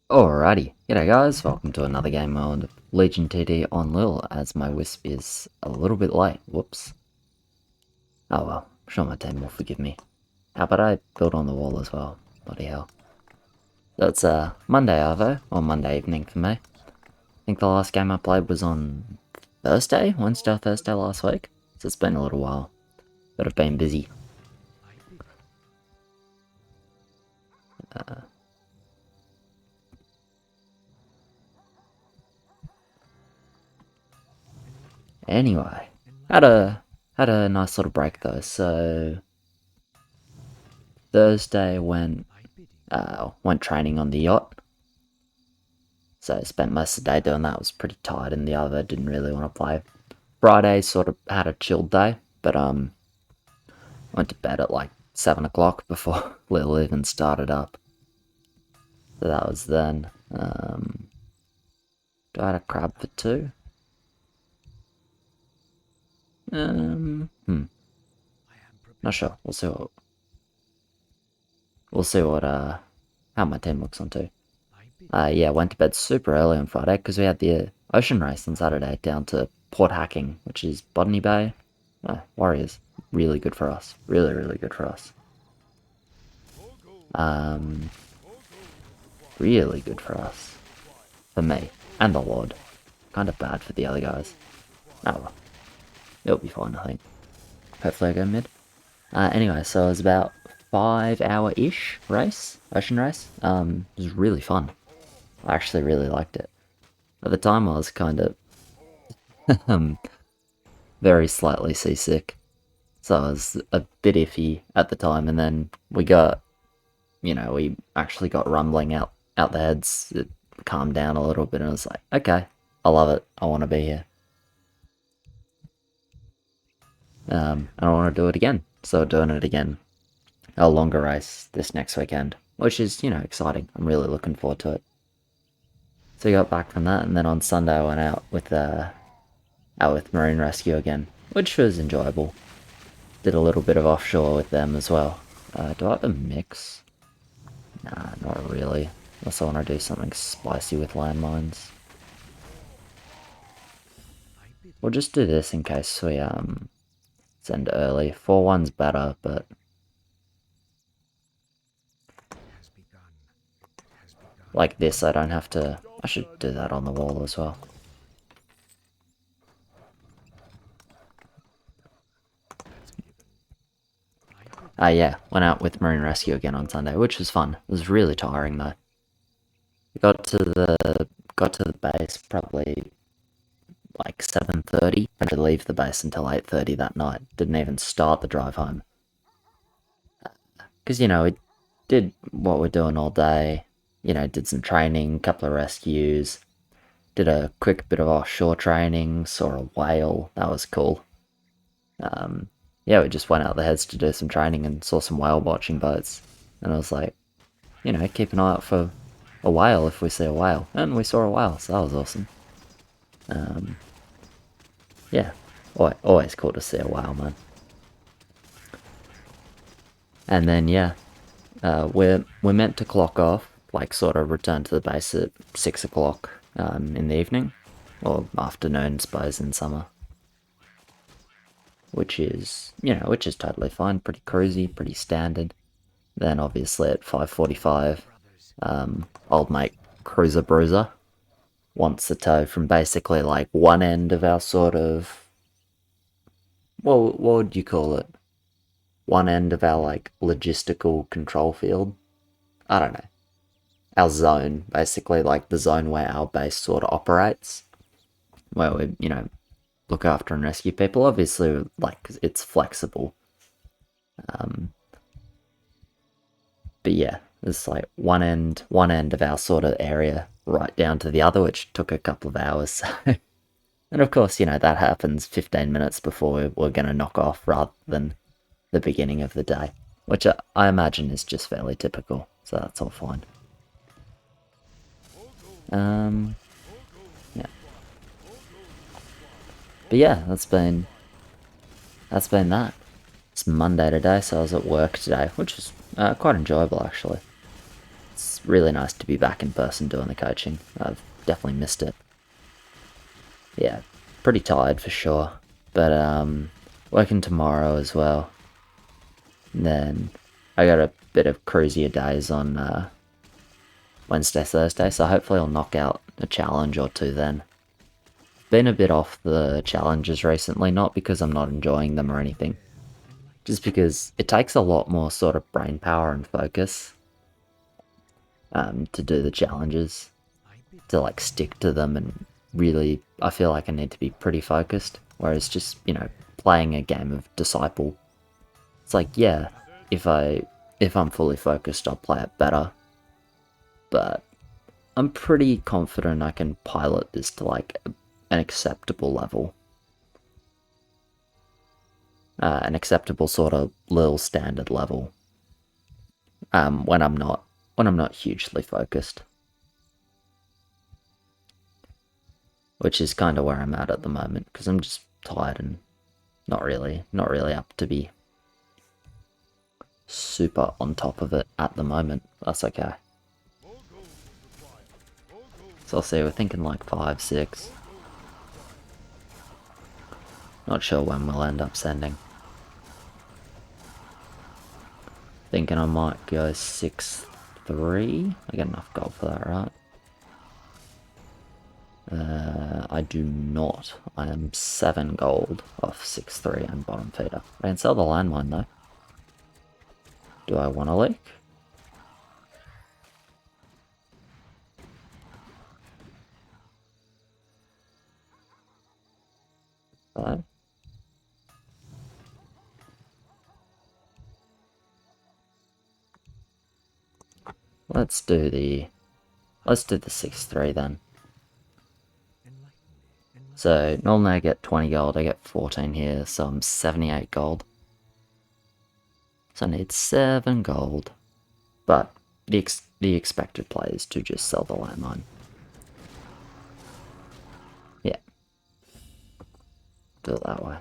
Alrighty, g'day guys, welcome to another game on Legion TD on LIHL, as my wisp is a little bit late, whoops. Oh well, I'm sure my team will forgive me. How about I build on the wall as well, bloody hell. That's Monday Arvo, or Monday evening for me. I think the last game I played was on Wednesday or Thursday last week, so it's been a little while, but I've been busy. Anyway, had a nice little break though, so Thursday went training on the yacht. So I spent most of the day doing that. Was pretty tired in the other, didn't really want to play. Friday sort of had a chilled day, but went to bed at like 7 o'clock before LIHL even started up. So that was then. Do I have a crab for 2? Not sure. We'll see what how my team looks on 2. Yeah, went to bed super early on Friday because we had the ocean race on Saturday down to Port Hacking, which is Botany Bay. Warriors. Really good for us. Really, really good for us. Really good for us. For me. And the Lord. Kind of bad for the other guys. Oh well. It'll be fine, I think. Hopefully I go mid. Anyway, so it was about 5-hour-ish race. Ocean race. It was really fun. I actually really liked it. At the time I was kind of very slightly seasick. So I was a bit iffy at the time, and then we got, we actually got rumbling out the heads. It calmed down a little bit, and I was like, okay, I love it. I want to be here. And I want to do it again. So doing it again. A longer race this next weekend, which is, exciting. I'm really looking forward to it. So we got back from that, and then on Sunday I went out with Marine Rescue again, which was enjoyable. Did a little bit of offshore with them as well. Do I have a mix? Nah, not really. Unless I want to do something spicy with landmines. We'll just do this in case we send early. 4-1's better, but like this I don't have to. I should do that on the wall as well. Yeah, went out with Marine Rescue again on Sunday, which was fun. It was really tiring though. We got to the base probably like 7:30, and to leave the base until 8:30 that night. Didn't even start the drive home. Because, we did what we're doing all day. Did some training, couple of rescues. Did a quick bit of offshore training, saw a whale. That was cool. Yeah, we just went out the heads to do some training and saw some whale watching boats. And I was like, keep an eye out for a whale if we see a whale. And we saw a whale, so that was awesome. Yeah, always cool to see a whale, man. And then, yeah, we're meant to clock off, like sort of return to the base at 6 o'clock in the evening, or afternoon, suppose, in summer. Which is totally fine, pretty cruisy, pretty standard. Then obviously at 5:45, old mate Cruiser Bruiser wants the tow from basically like one end of our sort of, well, what would you call it? One end of our like logistical control field. I don't know. Our zone, basically, like the zone where our base sort of operates, where we, look after and rescue people. Obviously, like, it's flexible. But yeah, there's like one end of our sort of area right down to the other, which took a couple of hours. And of course, that happens 15 minutes before we're going to knock off rather than the beginning of the day, which I imagine is just fairly typical, so that's all fine. Yeah. But yeah, that's been that. It's Monday today, so I was at work today, which was quite enjoyable actually. really nice to be back in person doing the coaching. I've definitely missed it. Yeah, pretty tired for sure. But working tomorrow as well. And then I got a bit of cruisier days on Wednesday, Thursday, so hopefully I'll knock out a challenge or two then. Been a bit off the challenges recently, not because I'm not enjoying them or anything, just because it takes a lot more sort of brain power and focus to do the challenges, to like stick to them, and really I feel like I need to be pretty focused, whereas just, you know, playing a game of Disciple, it's like, yeah, if I'm fully focused I'll play it better, but I'm pretty confident I can pilot this to like an acceptable level. An acceptable sort of little standard level. When I'm not hugely focused. Which is kind of where I'm at the moment, because I'm just tired and not really up to be super on top of it at the moment. That's okay. So I'll see, we're thinking like 5, 6. Not sure when we'll end up sending. Thinking I might go 6-3. I get enough gold for that, right? I do not. I am 7 gold off 6-3 and bottom feeder. I can sell the landmine though. Do I want to leak? Hello? Let's do the 6-3 then. So normally I get 20 gold, I get 14 here, so I'm 78 gold. So I need 7 gold. But the expected play is to just sell the landmine. Yeah. Do it that way.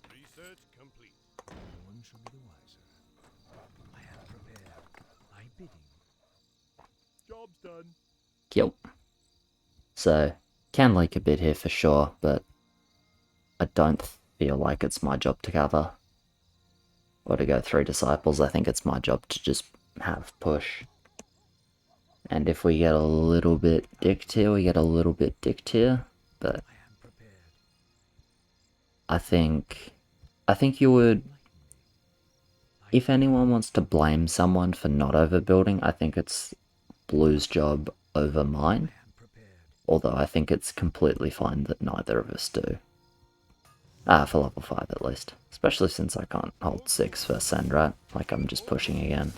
Research complete. No one shall be the wiser. I am prepared. I bidding. Job's done. Yep. So, can leak a bit here for sure, but I don't feel like it's my job to cover. Or to go 3 disciples. I think it's my job to just have push. And if we get a little bit dicked here, we get a little bit dicked here, but I think you would, if anyone wants to blame someone for not overbuilding, I think it's Blue's job over mine. Although I think it's completely fine that neither of us do. For level 5 at least. Especially since I can't hold 6 for send, right? Like I'm just pushing again.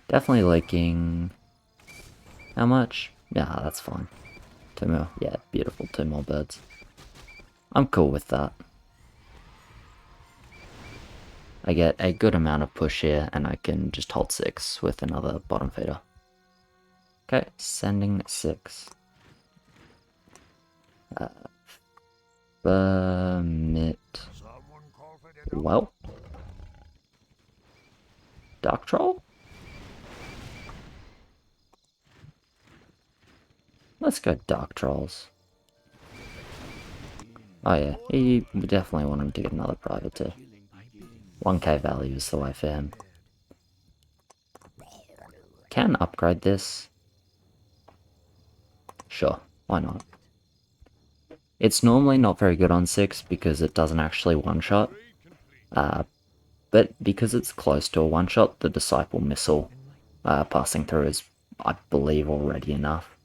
Definitely leaking. How much? Yeah, that's fine. 2 more. Yeah, beautiful. 2 more birds. I'm cool with that. I get a good amount of push here, and I can just hold 6 with another bottom feeder. Okay, sending 6. Permit. Well. Dark Troll? Let's go Dark Trolls. Oh yeah, we definitely want him to get another private too. 1k value is the way for him. Can upgrade this. Sure, why not? It's normally not very good on 6 because it doesn't actually one-shot. But because it's close to a one-shot, the Disciple Missile passing through is, I believe, already enough.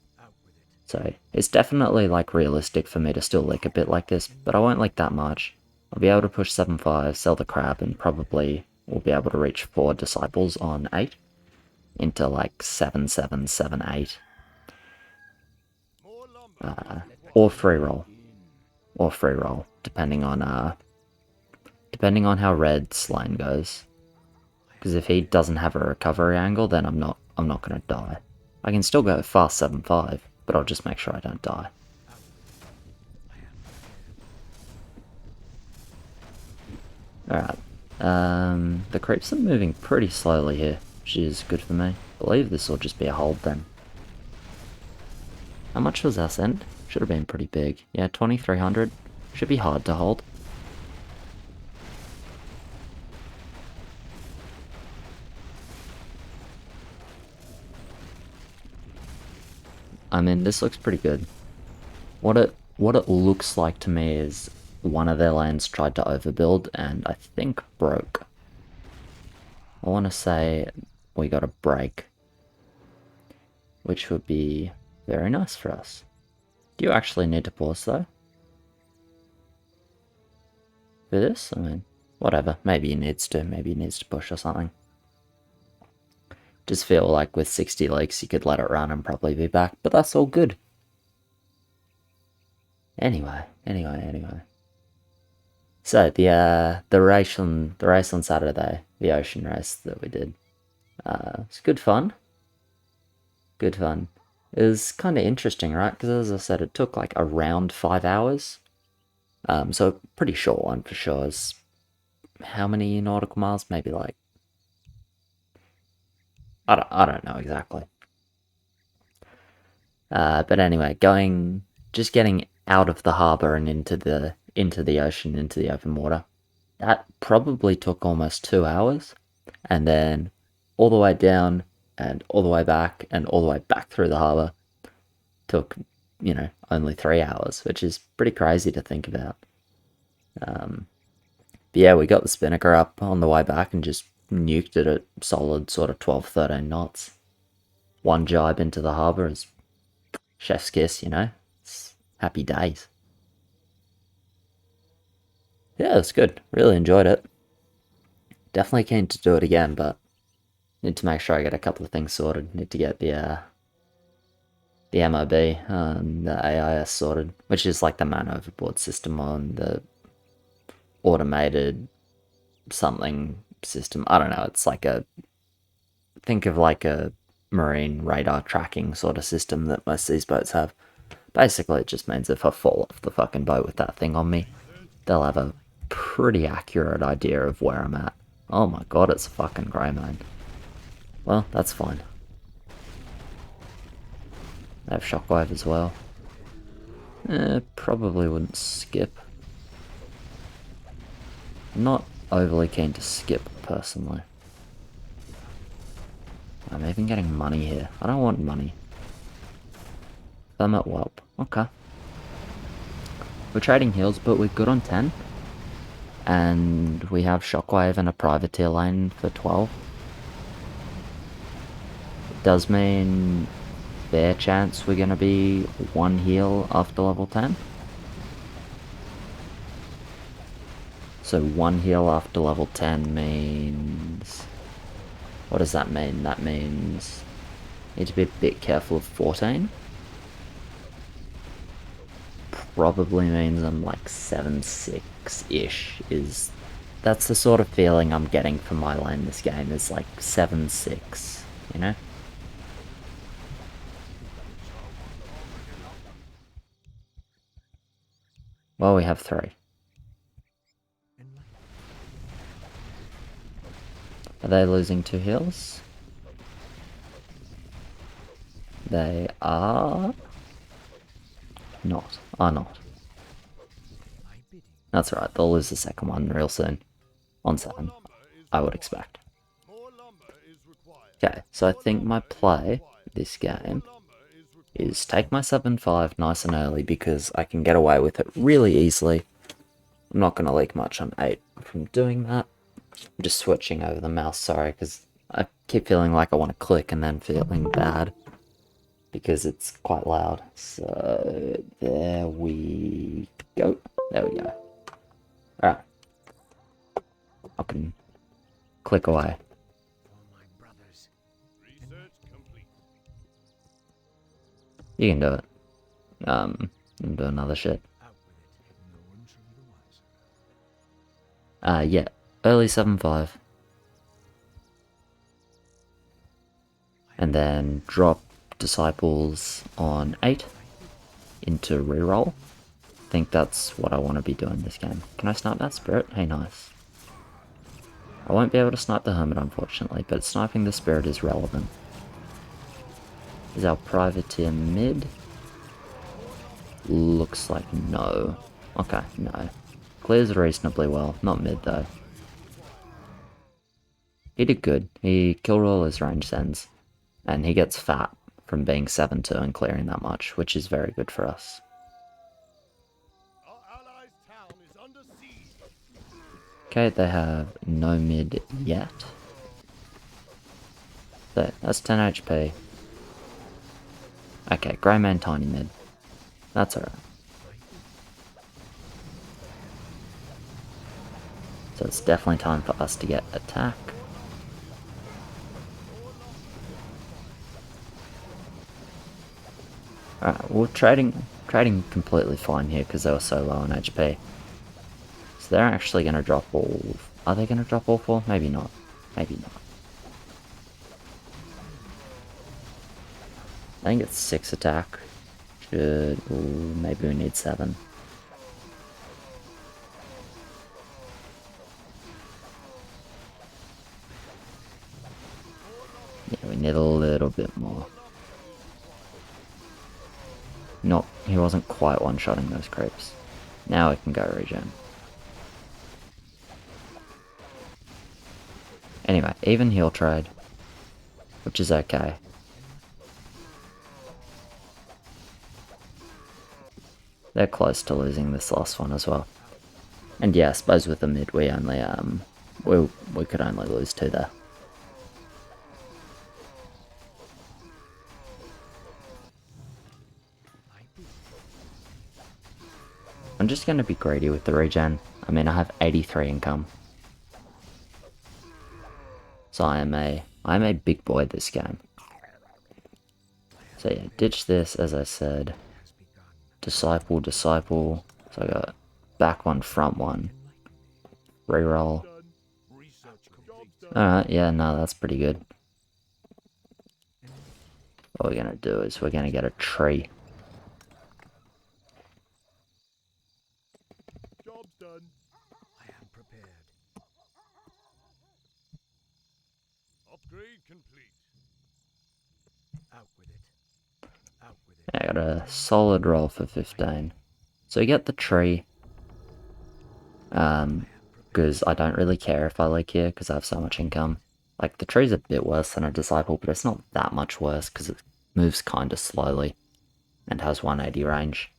So it's definitely like realistic for me to still leak a bit like this, but I won't leak that much. I'll be able to push 7-5, sell the crab, and probably we'll be able to reach 4 disciples on 8 into like 7-7, 7-8. Or free roll. Or free roll, depending on how Red's lane goes. Because if he doesn't have a recovery angle, then I'm not gonna die. I can still go fast 7-5, but I'll just make sure I don't die. Alright. The creeps are moving pretty slowly here, which is good for me. I believe this will just be a hold then. How much was our send? Should have been pretty big. Yeah, 2300. Should be hard to hold. I mean, this looks pretty good. What it looks like to me is one of their lanes tried to overbuild and I think broke. I want to say we got a break, which would be very nice for us. Do you actually need to pause though? For this? I mean, whatever. Maybe he needs to. Maybe he needs to push or something. Just feel like with 60 leaks you could let it run and probably be back, but that's all good. Anyway. So the race on Saturday, the ocean race that we did, it's good fun. Good fun. It was kind of interesting, right? Because as I said, it took like around 5 hours. So pretty short one for sure. It's how many nautical miles? Maybe like I don't know exactly. But anyway, just getting out of the harbor and into the ocean, into the open water. That probably took almost 2 hours, and then all the way down and all the way back and all the way back through the harbor took, only 3 hours, which is pretty crazy to think about. But yeah, we got the spinnaker up on the way back and just nuked it at solid sort of 12, 13 knots. One jibe into the harbor is chef's kiss, It's happy days. Yeah, it's good. Really enjoyed it. Definitely keen to do it again, but need to make sure I get a couple of things sorted. Need to get the MOB and the AIS sorted, which is like the man overboard system on the automated something system. I don't know. It's like think of like a marine radar tracking sort of system that most of these boats have. Basically, it just means if I fall off the fucking boat with that thing on me, they'll have a pretty accurate idea of where I'm at. Oh my god, it's fucking grey, man. Well, that's fine. They have shockwave as well. Probably wouldn't skip. I'm not overly keen to skip, personally. I'm even getting money here. I don't want money. I'm at Whelp. Okay. We're trading heals, but we're good on 10. And we have shockwave and a privateer lane for 12. It does mean fair chance we're going to be 1 heal after level 10. So 1 heal after level 10 means... What does that mean? That means... Need to be a bit careful of 14. Probably means I'm like 7-6-ish. That's the sort of feeling I'm getting from my lane this game, is like 7-6, Well, we have 3. Are they losing 2 heals? They are... not. That's right, they'll lose the second one real soon. On 7, I would expect. Okay, so I think my play this game is take my 7-5 nice and early because I can get away with it really easily. I'm not going to leak much on 8 from doing that. I'm just switching over the mouse, sorry, because I keep feeling like I want to click and then feeling bad because it's quite loud. So there we go. There we go. Alright. I can click away. You can do it. I'm doing other shit. Yeah. Early 7-5. And then drop Disciples on 8 into reroll. I think that's what I want to be doing this game. Can I snap that spirit? Hey, nice. I won't be able to snipe the Hermit, unfortunately, but sniping the Spirit is relevant. Is our Privateer mid? Looks like no. Okay, no. Clears reasonably well. Not mid, though. He did good. He killed all his range sends. And he gets fat from being 7-2 and clearing that much, which is very good for us. Our allies' town is under siege. Okay, they have no mid yet. So, that's 10 HP. Okay, Greyman tiny mid. That's alright. So it's definitely time for us to get attack. Alright, we're trading completely fine here because they were so low on HP. So they're actually going to drop all... Are they going to drop all 4? Maybe not. Maybe not. I think it's 6 attack. Should... Ooh, maybe we need 7. Yeah, we need a little bit more. Nope, he wasn't quite one-shotting those creeps. Now we can go regen. Anyway, even heal trade, which is okay. They're close to losing this last one as well. And yeah, I suppose with the mid we only we could only lose 2 there. I'm just going to be greedy with the regen. I mean, I have 83 income. So I am a big boy this game. So yeah, ditch this, as I said. Disciple. So I got back 1, front 1. Reroll. Alright, yeah, no, that's pretty good. What we're going to do is we're going to get a tree. Job's done. I am prepared. Upgrade complete. Out with it. Out with it. I got a solid roll for 15. So we get the tree. Because I don't really care if I leak here because I have so much income. Like, the tree's a bit worse than a disciple, but it's not that much worse because it moves kind of slowly and has 180 range.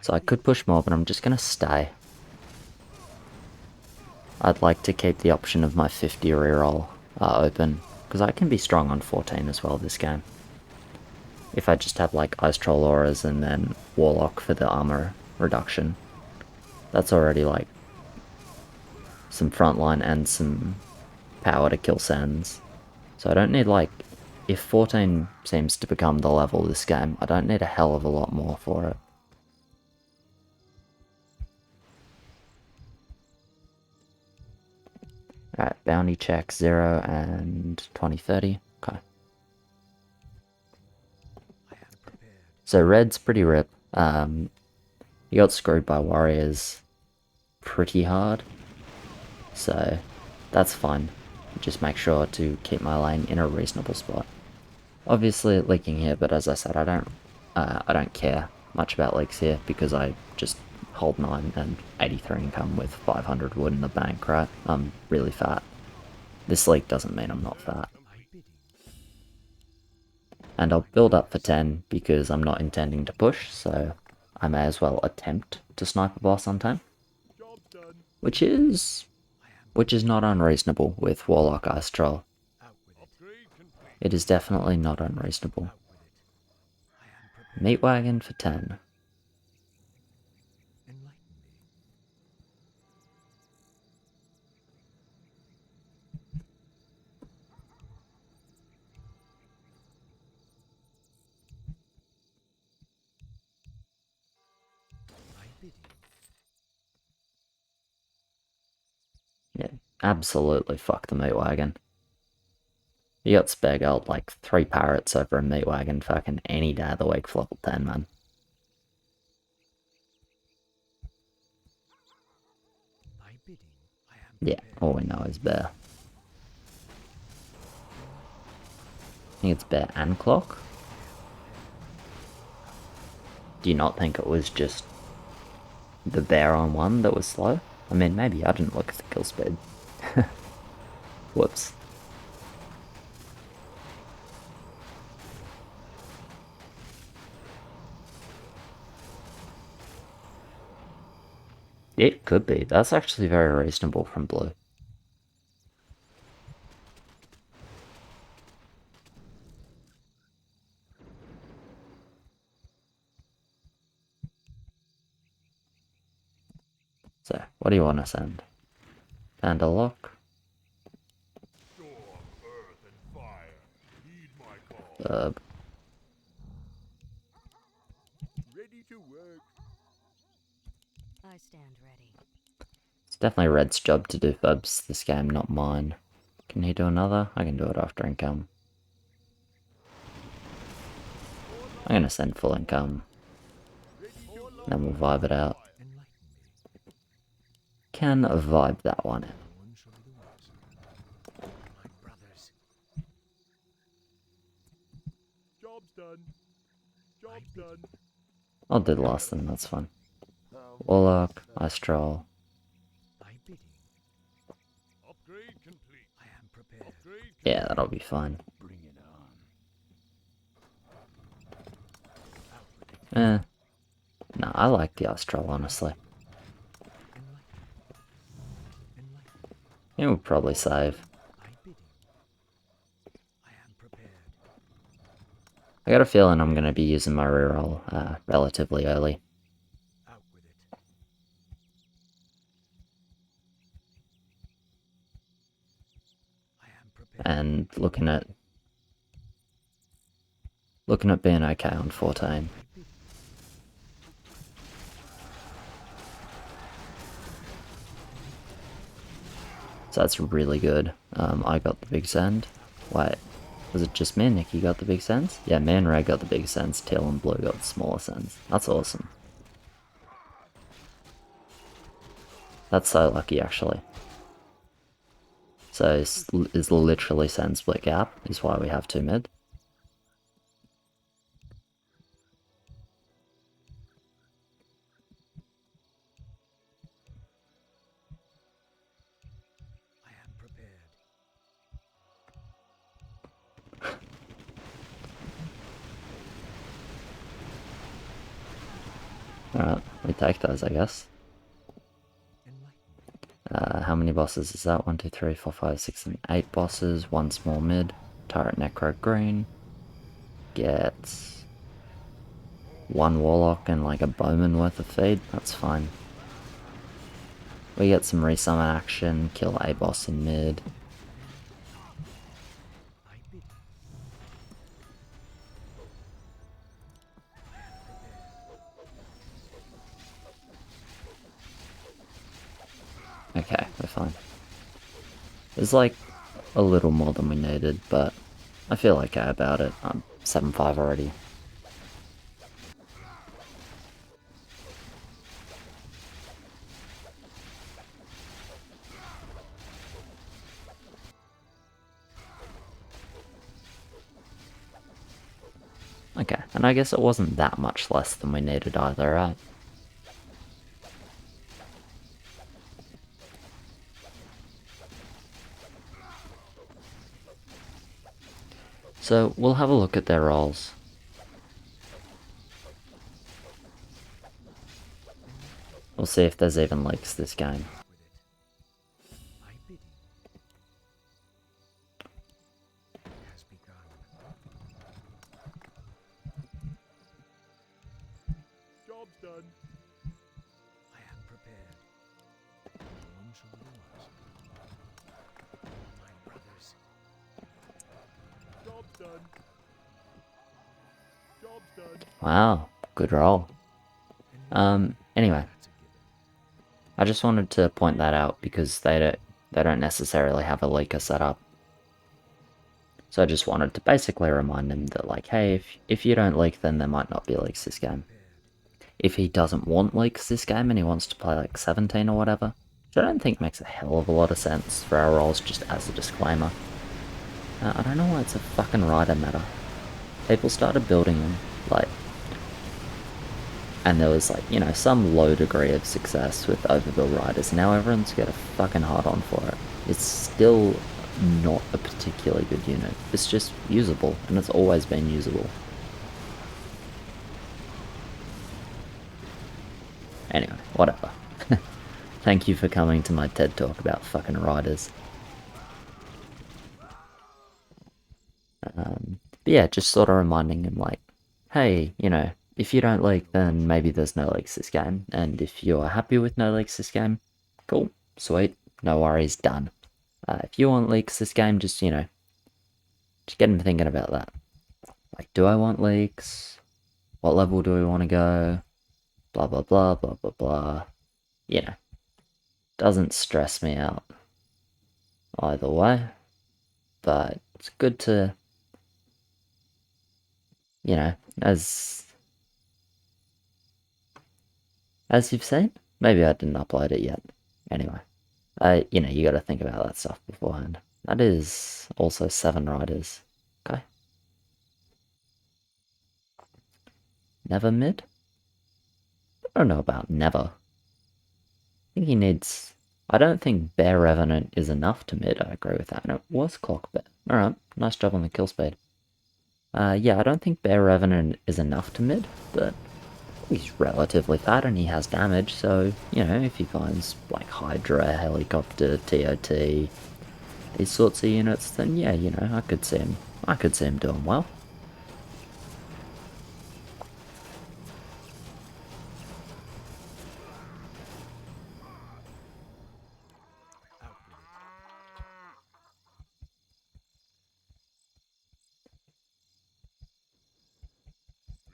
So I could push more, but I'm just going to stay. I'd like to keep the option of my 50 reroll open, because I can be strong on 14 as well this game. If I just have like Ice Troll Auras and then Warlock for the armor reduction, that's already like some frontline and some power to kill Sands. So I don't need like, if 14 seems to become the level this game, I don't need a hell of a lot more for it. Alright, bounty check 0 and 2030. Okay. So red's pretty rip. He got screwed by warriors pretty hard. So that's fine. Just make sure to keep my lane in a reasonable spot. Obviously leaking here, but as I said, I don't care much about leaks here because I just hold 9 and 83 income with 500 wood in the bank, right? I'm really fat. This leak doesn't mean I'm not fat. And I'll build up for 10 because I'm not intending to push, so I may as well attempt to snipe a boss on 10. Which is not unreasonable with Warlock Ice Troll. It is definitely not unreasonable. Meat Wagon for 10. Yeah, absolutely fuck the Meat Wagon. You got spare gold, like 3 parrots over a Meat Wagon fucking any day of the week for level 10, man. bidding, I am Yeah, prepared. all we know is bear. I think it's bear and clock. Do you not think it was just the bear on one that was slow? I mean, maybe I didn't look at the kill speed. Whoops. It could be. That's actually very reasonable from blue. So, what do you want to send? Panda lock? Storm, earth, and fire. Heed my call. Ready to work. I stand ready. It's definitely Red's job to do fubs this game, not mine. Can he do another? I can do it after income. I'm gonna send full income. Then we'll vibe it out. Enlighten me. Can vibe that one out. No one shall be the wiser. My brothers. Job's done. Job's done. I'll do the last thing, that's fine. Warlock, Ice Troll. My bidding. Upgrade complete. I am prepared. Upgrade complete. Yeah, that'll be fine. Bring it on. Eh. No, I like the Ice Troll, honestly. It would probably save. My bidding. I am prepared. I got a feeling I'm going to be using my reroll relatively early. Out with it. I am prepared. And looking at being okay on 14. So that's really good. I got the big send. Wait, was it just me and Nikki got the big sends? Yeah, me and Ray got the big sends. Teal and Blue got the smaller sends. That's awesome. That's so lucky, actually. So is literally send split gap is why we have 2 mid. I am prepared. Alright, we take those, I guess. Enlighten me. How many bosses is that? 1, 2, 3, 4, 5, 6, and 8 bosses. 1 small mid. Turret Necro green. Gets 1 Warlock and like a Bowman worth of feed. That's fine. We get some resummon action. Kill a boss in mid. My bidding. Okay, we're fine. It's like a little more than we needed, but I feel okay about it. I'm 7-5 already. Okay, and I guess it wasn't that much less than we needed either, right? So we'll have a look at their roles. We'll see if there's even leaks this game. With it. My bidding. Has begun. Job's done. I am prepared. No one shall be the wiser. My brothers. Job's done. Job's done. Wow, good roll. Anyway, That's a given. I just wanted to point that out because they don't necessarily have a leaker set up. So I just wanted to basically remind him that, like, hey, if you don't leak, then there might not be leaks this game. Prepared. If he doesn't want leaks this game and he wants to play like 17 or whatever, which I don't think makes a hell of a lot of sense for our roles, just as a disclaimer. I don't know why it's a fucking rider matter. People started building them, like, and there was like, you know, some low degree of success with overbuild riders. Now everyone's got a fucking hard on for it. It's still not a particularly good unit. It's just usable, and it's always been usable. Anyway, whatever. Thank you for coming to my TED Talk about fucking riders. But yeah, just sort of reminding him like, hey, you know, if you don't leak, then maybe there's no leaks this game. And if you're happy with no leaks this game, cool, sweet, no worries, done. If you want leaks this game, just, you know, just get him thinking about that. Like, do I want leaks? What level do we want to go? Blah, blah, blah, blah, blah, blah. You know, doesn't stress me out either way. But it's good to, you know, as you've seen, maybe I didn't upload it yet. Anyway, you know, you got to think about that stuff beforehand. That is also 7 riders. Okay. Never mid? I don't know about never. I think he needs... I don't think Bear Revenant is enough to mid, I agree with that. And it was Clock Bear. Alright, nice job on the kill speed. Yeah, I don't think Bear Revenant is enough to mid, but he's relatively fat and he has damage, so, you know, if he finds, like, Hydra, Helicopter, TOT, these sorts of units, then yeah, you know, I could see him doing well.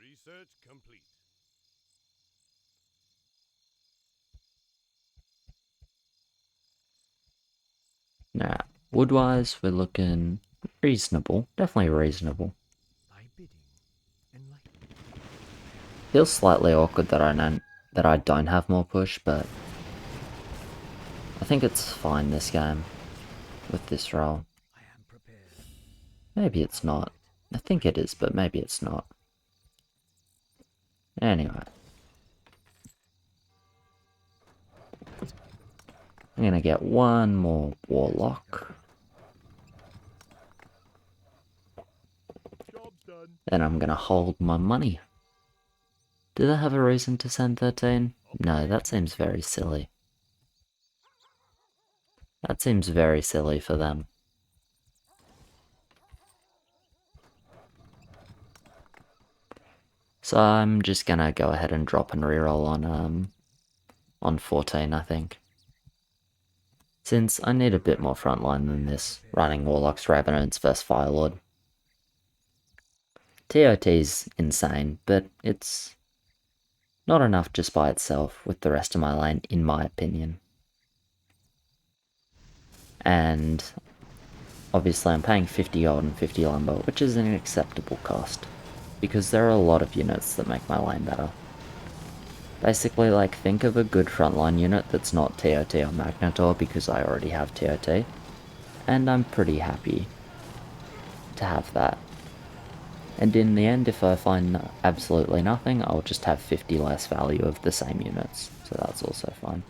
Research complete. Nah, wood-wise, we're looking reasonable. Definitely reasonable. My bidding, enlightenment. Feels slightly awkward that I don't have more push, but I think it's fine this game with this roll. I am prepared. Maybe it's not. I think it is, but maybe it's not. Anyway. I'm gonna get one more Warlock. Job's done. Then I'm gonna hold my money. Do they have a reason to send 13? No, that seems very silly. That seems very silly for them. So I'm just gonna go ahead and drop and reroll on 14, I think. Since I need a bit more frontline than this, running Warlocks, Revenants versus Firelord. TOT's insane, but it's not enough just by itself with the rest of my lane, in my opinion. And obviously I'm paying 50 gold and 50 lumber, which is an acceptable cost, because there are a lot of units that make my lane better. Basically, like, think of a good frontline unit that's not TOT or Magnetor, because I already have TOT, and I'm pretty happy to have that. And in the end, if I find absolutely nothing, I'll just have 50 less value of the same units, so that's also fine.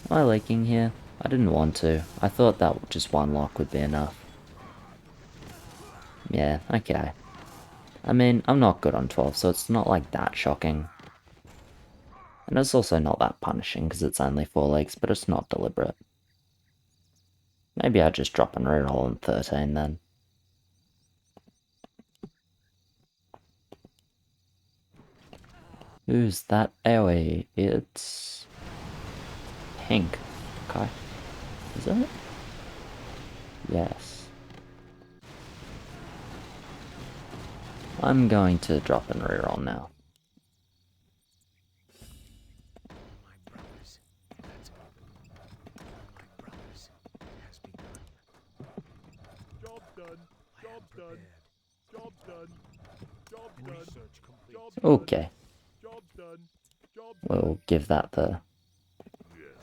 Am I leaking here? I didn't want to. I thought that just one lock would be enough. Yeah, okay. I mean, I'm not good on 12, so it's not like that shocking. And it's also not that punishing, because it's only 4 leaks, but it's not deliberate. Maybe I just drop and reroll on 13 then. Who's that AoE? It's... Pink. Okay. Is it? Yes. I'm going to drop and reroll now. My brothers, that's my brothers has begun. Job done. Job done. Job done. Job done. Research complete. Okay. Job done. Job done. We'll give that the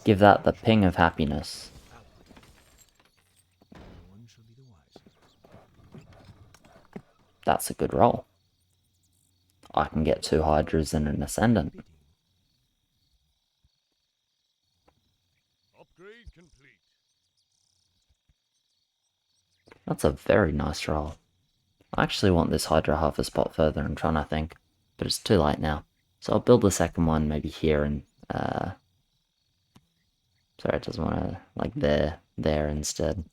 Give that the ping of happiness. No one shall be the wiser. That's a good roll. I can get 2 Hydras and an Ascendant. Upgrade complete. That's a very nice roll. I actually want this Hydra half a spot further, I'm trying to think. But it's too late now. So I'll build the second one maybe here and... sorry, it doesn't want to... like there instead.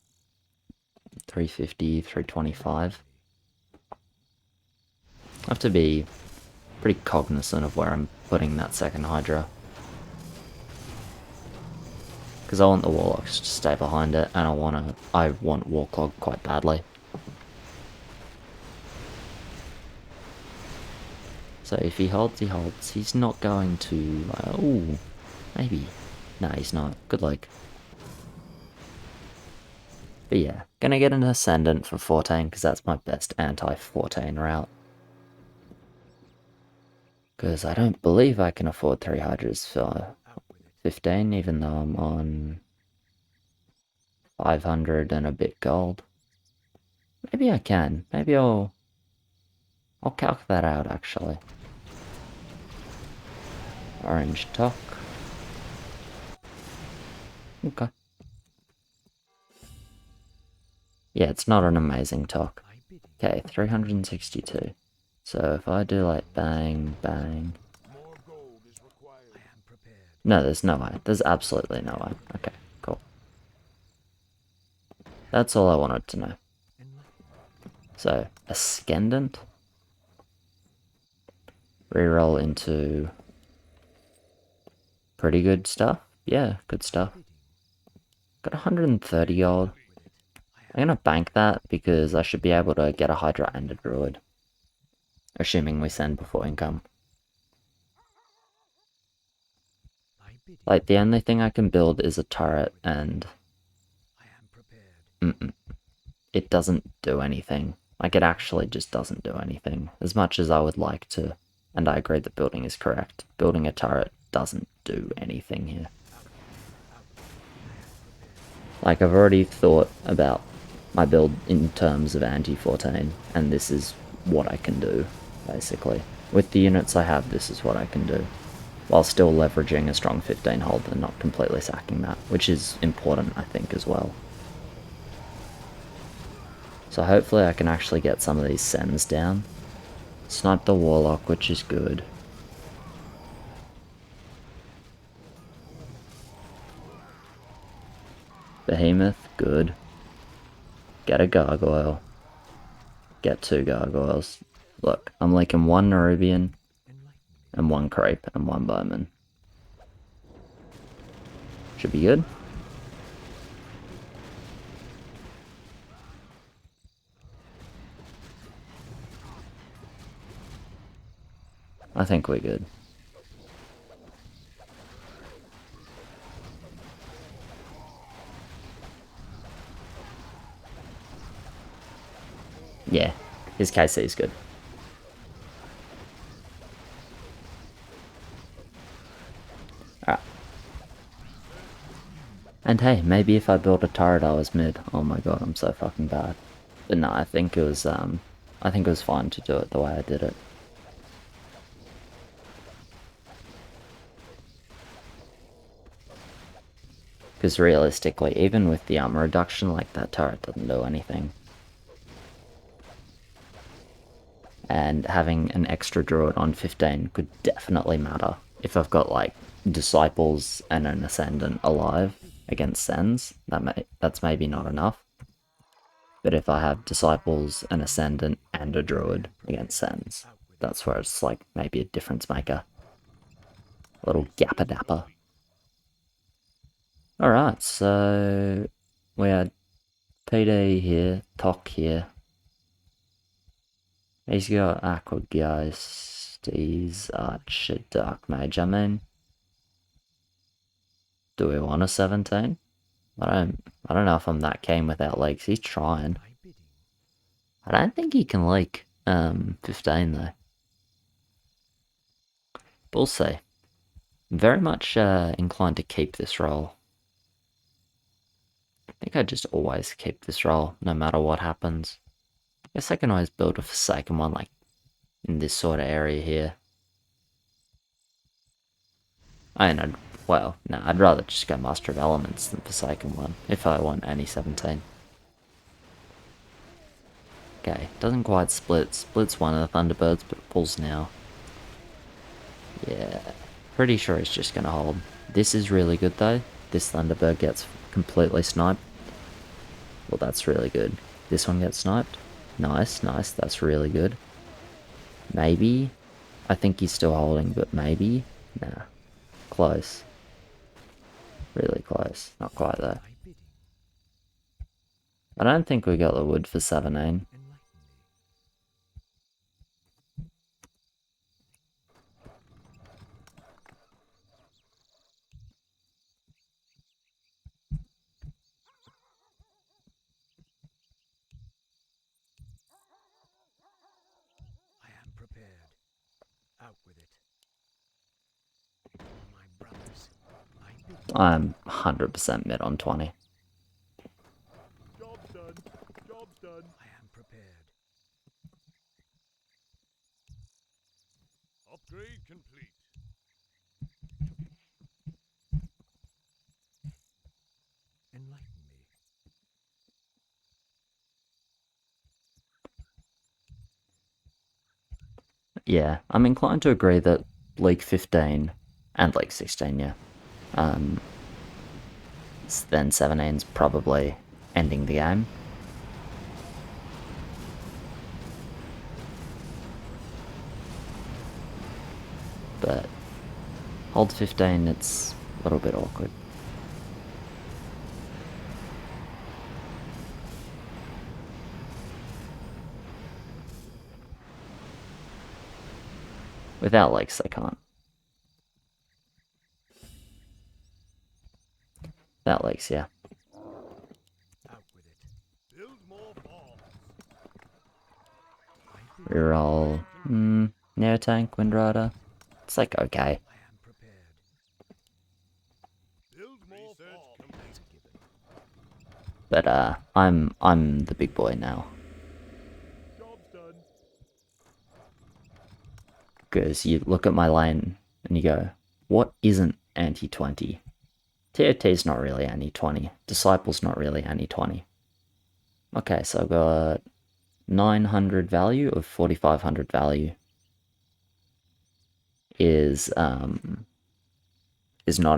350, 325. I have to be pretty cognizant of where I'm putting that second Hydra. Because I want the Warlocks to stay behind it, and I want Warclog quite badly. So if he holds, he holds. He's not going to... ooh, maybe. No, he's not. Good luck. But yeah, gonna get an Ascendant for 14, because that's my best anti-14 route. Because I don't believe I can afford 3 Hydras for 15, even though I'm on 500 and a bit gold. Maybe I can. Maybe I'll calc that out, actually. Orange Talk. Okay. Yeah, it's not an amazing talk. Okay, 362. So if I do like bang, bang... More gold is required. I am prepared. No, there's no way. There's absolutely no way. Okay, cool. That's all I wanted to know. So, Ascendant. Reroll into... pretty good stuff. Yeah, good stuff. Got 130 gold. I'm gonna bank that because I should be able to get a Hydra and a Druid. Assuming we send before income. Like, the only thing I can build is a turret and... it doesn't do anything. Like, it actually just doesn't do anything. As much as I would like to. And I agree that building is correct. Building a turret doesn't do anything here. Like, I've already thought about my build in terms of anti-14, and this is what I can do, basically. With the units I have, this is what I can do. While still leveraging a strong 15 hold and not completely sacking that, which is important, I think, as well. So hopefully I can actually get some of these sends down. Snipe the Warlock, which is good. Behemoth, good. Get a Gargoyle. Get 2 Gargoyles. Look, I'm leaking 1 Nerubian, and 1 Creep, and 1 Bowman. Should be good. I think we're good. Yeah, his KC is good. Alright. And hey, maybe if I built a turret I was mid. Oh my god, I'm so fucking bad. But no, I think it was fine to do it the way I did it. Because realistically, even with the armor reduction, like, that turret doesn't do anything. And having an extra druid on 15 could definitely matter. If I've got, like, disciples and an ascendant alive against sends, that's maybe not enough. But if I have disciples, an ascendant, and a druid against sends, that's where it's, like, maybe a difference maker. A little gappa dapper. Alright, so we had PD here, Tok here. He's got Aquageist, he's Archer Dark Mage, I mean. Do we want a 17? I don't know if I'm that keen without leaks. He's trying. I don't think he can leak 15 though. But we'll see. very much inclined to keep this roll. I think I just always keep this roll, no matter what happens. I guess I can always build a Forsaken one, like, in this sort of area here. Well, no, I'd rather just go Master of Elements than Forsaken one, if I want any 17. Okay, doesn't quite split. Splits one of the Thunderbirds, but it pulls now. Yeah, pretty sure it's just gonna hold. This is really good though. This Thunderbird gets completely sniped. Well, that's really good. This one gets sniped. Nice, nice, that's really good. Maybe. I think he's still holding, but maybe. Nah. Close. Really close. Not quite though. I don't think we got the wood for 17. I am prepared. Out with it. My brothers, I bid you. I'm 100% mid on 20. Job done. Job done. I am prepared. Upgrade complete. Enlighten me. Yeah, I'm inclined to agree that League 15 and League 16, yeah. Then 17's probably ending the game. But hold 15, it's a little bit awkward. Without lakes, they can't. Without lakes, yeah. Out with it. Build more bombs. Reroll. Neo Tank, Wind Rider. It's like okay. I am prepared. Build more bombs. But I'm the big boy now. Job's done. Because you look at my lane and you go, what isn't anti-20? TOT's not really anti-20. Disciple's not really anti-20. Okay, so I've got 900 value of 4500 value is not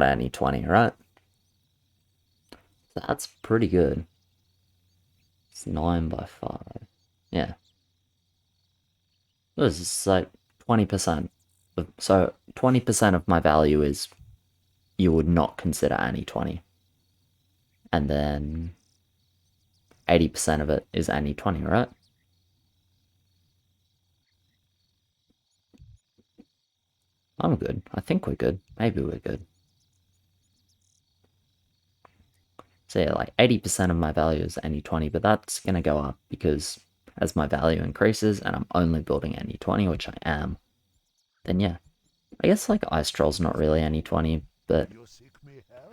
anti-20, right? That's pretty good. It's 9 by 5. Yeah. This is like 20%. So 20% of my value is you would not consider anti-20. And then 80% of it is anti-20, right? I'm good. I think we're good. Maybe we're good. So yeah, like 80% of my value is anti-20, but that's going to go up because as my value increases and I'm only building anti-20, which I am, then yeah. I guess like Ice Troll's not really anti-20, but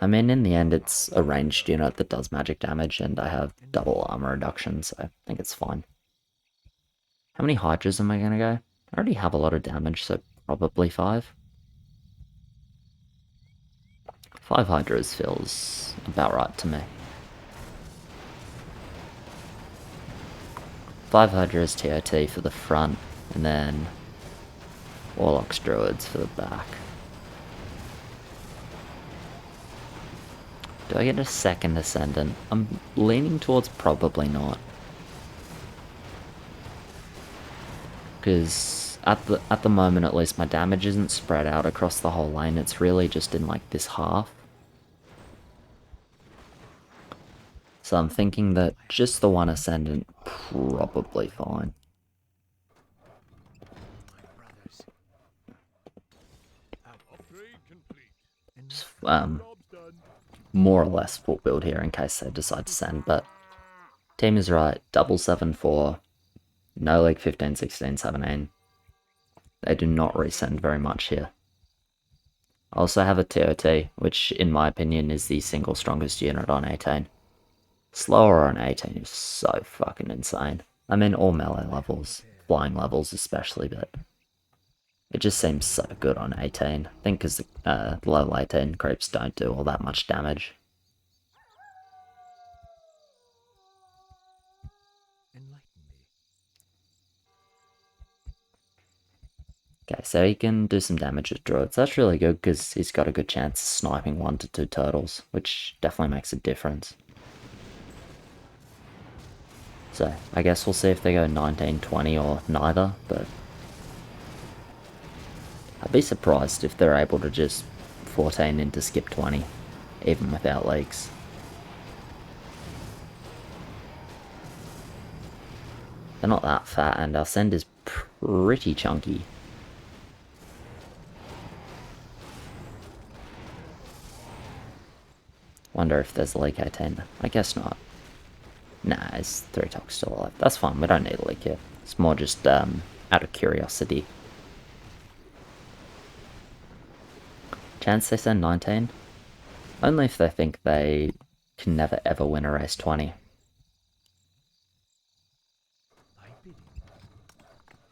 I mean in the end it's a ranged unit that does magic damage and I have double armor reduction, so I think it's fine. How many Hydras am I going to go? I already have a lot of damage, so probably 5. 5 Hydras feels about right to me. 5 Hydras TOT for the front, and then Warlocks Druids for the back. Do I get a second Ascendant? I'm leaning towards probably not. Because at the moment at least my damage isn't spread out across the whole lane, it's really just in like this half. So I'm thinking that just the one Ascendant probably fine. Just, more or less full build here in case they decide to send, but team is right, 774, no League 15, 16, 17. They do not resend very much here. I also have a TOT, which in my opinion is the single strongest unit on 18. Slower on 18 is so fucking insane. I mean all melee levels, flying levels especially, but it just seems so good on 18. I think because the level 18 creeps don't do all that much damage. Okay, so he can do some damage with druids. That's really good because he's got a good chance of sniping 1 to 2 turtles, which definitely makes a difference. So, I guess we'll see if they go 19, 20 or neither, but I'd be surprised if they're able to just 14 into skip 20, even without leaks. They're not that fat, and our send is pretty chunky. Wonder if there's a leak 18. I guess not. Nah, it's 3 talks still alive. That's fine, we don't need a leak here. It's more just out of curiosity. Chance they send 19? Only if they think they can never ever win a race 20.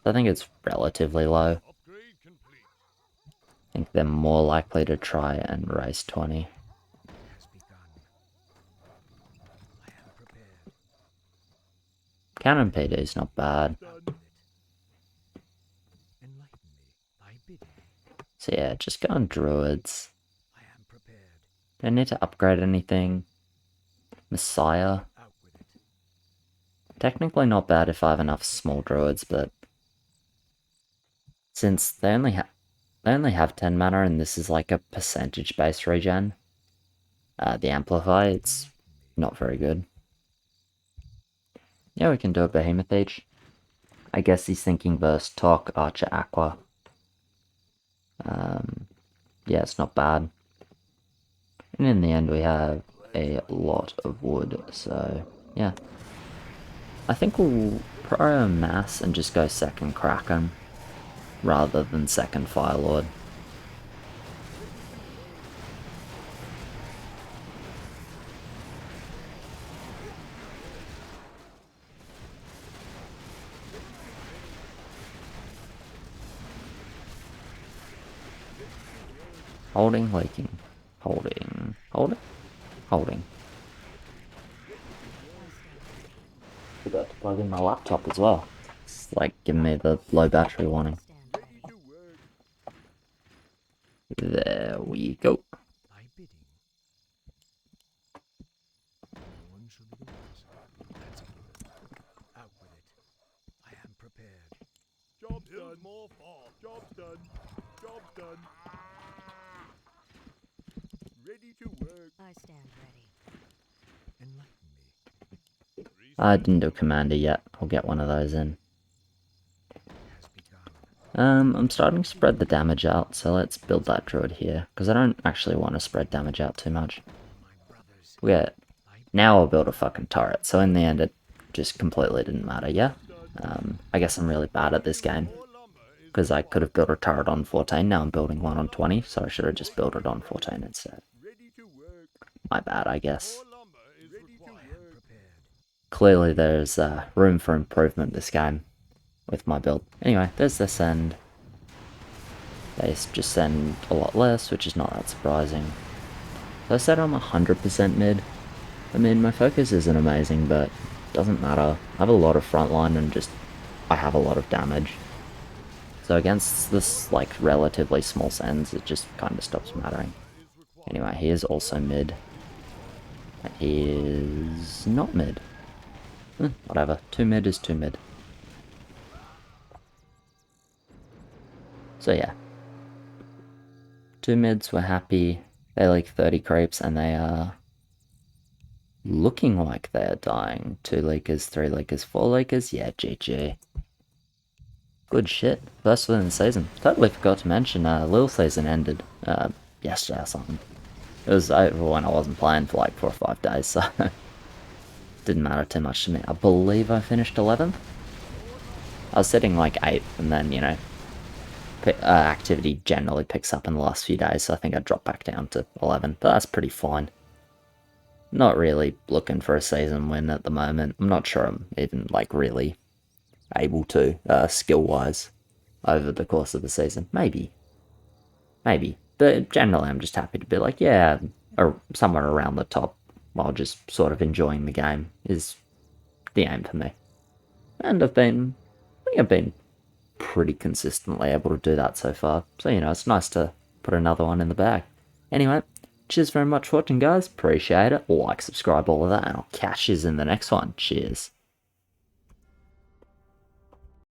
I think it's relatively low. I think they're more likely to try and race 20. Cannon PD is not bad. So yeah, just go on druids. Don't need to upgrade anything. Messiah. Technically not bad if I have enough small druids, but since they only have 10 mana and this is like a percentage based regen, the amplify, it's not very good. Yeah, we can do a behemoth each. I guess he's thinking burst, Tok, Archer, Aqua. Yeah, it's not bad. And in the end we have a lot of wood, so yeah. I think we'll pro mass and just go second Kraken rather than second Firelord. Holding, leaking, holding, holding, holding. Forgot to plug in my laptop as well. It's like giving me the low battery warning. There we go. Job's done. More far. Job's done. Job's done. Ready to work. I stand ready. Enlighten me. I didn't do Commander yet. I'll get one of those in. I'm starting to spread the damage out, so let's build that druid here, because I don't actually want to spread damage out too much. Now I'll build a fucking turret, so in the end it just completely didn't matter, yeah? I guess I'm really bad at this game, because I could have built a turret on 14, now I'm building one on 20, so I should have just built it on 14 instead. My bad, I guess. Clearly there's room for improvement this game with my build. Anyway, there's the send. They just send a lot less, which is not that surprising. So I said I'm 100% mid. I mean, my focus isn't amazing, but it doesn't matter. I have a lot of frontline and I have a lot of damage. So against this, like, relatively small sends, it just kind of stops mattering. Anyway, he is also mid. He is not mid. Whatever, 2 mid is 2 mid. So yeah. 2 mids were happy. They like 30 creeps and they are looking like they're dying. 2 leakers, 3 leakers, 4 leakers. Yeah, GG. Good shit. First within the season. Totally forgot to mention, LIHL season ended yesterday or something. It was over when I wasn't playing for like 4 or 5 days, so didn't matter too much to me. I believe I finished 11th. I was sitting like 8th, and then, you know, activity generally picks up in the last few days, so I think I dropped back down to 11, but that's pretty fine. Not really looking for a season win at the moment. I'm not sure I'm even, like, really able to, skill-wise, over the course of the season. Maybe. But generally I'm just happy to be like, yeah, or somewhere around the top while just sort of enjoying the game is the aim for me. And I think I've been pretty consistently able to do that so far. So, it's nice to put another one in the bag. Anyway, cheers very much for watching, guys. Appreciate it. Like, subscribe, all of that, and I'll catch you in the next one. Cheers.